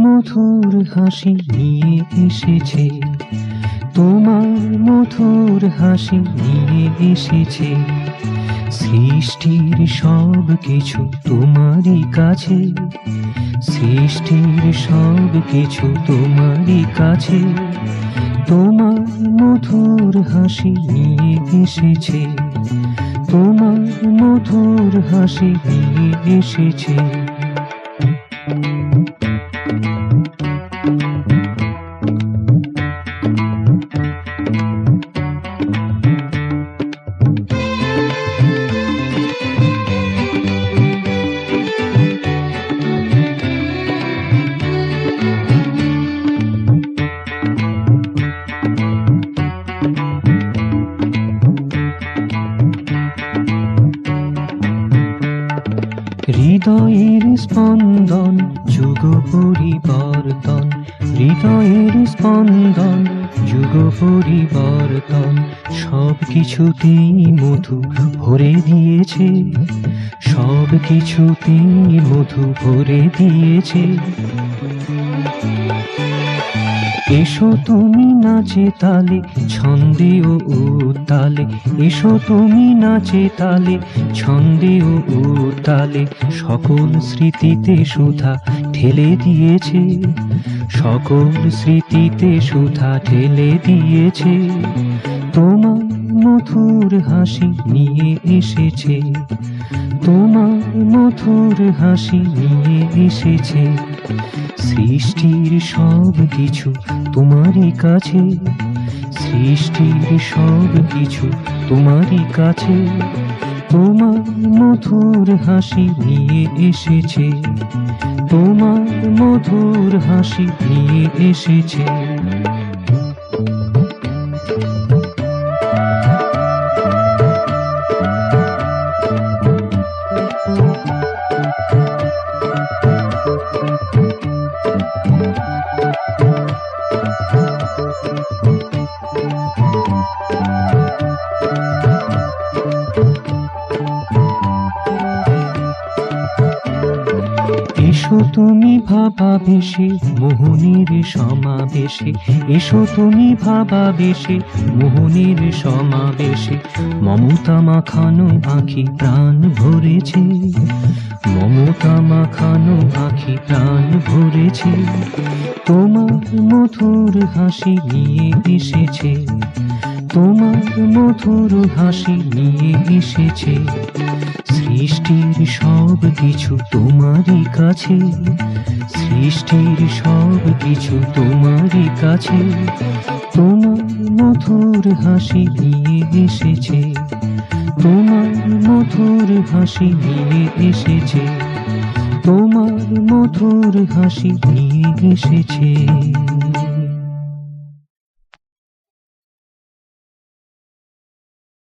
মধুর হাসি নিয়ে এসেছে, তোমার মধুর হাসি নিয়ে এসেছে। সৃষ্টির সব কিছু তোমারই কাছে, সৃষ্টির সব কিছু তোমারই কাছে। তোমার মধুর হাসি নিয়ে এসেছে, তোমার মধুর হাসি নিয়ে এসেছে। হৃদয়ের স্পন্দন যুগ পরিবর্তন, হৃদয়ের স্পন্দন যুগ পরিবর্তন। সব কিছুতেই মধু ভরে দিয়েছে, সব কিছুতেই মধু ভরে দিয়েছে। এসো তুমি নাচে তালে ছন্দে ও উতালে, এসো তুমি নাচে তালে ছন্দে ও উতালে। সকল স্মৃতিতে সুধা ঢেলে দিয়েছে, সকল স্মৃতিতে সুধা ঢেলে দিয়েছে। তোমার মধুর হাসি নিয়ে এসেছে, তোমার মধুর হাসি নিয়ে এসেছে। সৃষ্টির সব কিছু তোমারই কাছে, সৃষ্টির সব কিছু তোমারই কাছে। তোমার মধুর হাসি নিয়ে এসেছে, তোমার মধুর হাসি নিয়ে এসেছে। এসো তুমি ভাবাবেশে মোহনের সমাবেশে, এসো তুমি ভাবাবেশে মোহনের সমাবেশে। মমতা মাখানো আঁখি প্রাণ ভরেছে, মমতা মাখানো আঁখি প্রাণ ভরেছে। তোমার মধুর হাসি নিয়ে এসেছে, তোমার মধুর হাসি নিয়ে এসেছে। সৃষ্টির সব কিছু তোমারই কাছে, সৃষ্টির সব কিছু তোমারই কাছে। তোমার মধুর হাসি নিয়ে এসেছে, তোমার মধুর হাসি নিয়ে এসেছে, তোমার মধুর হাসি নিয়ে এসেছে।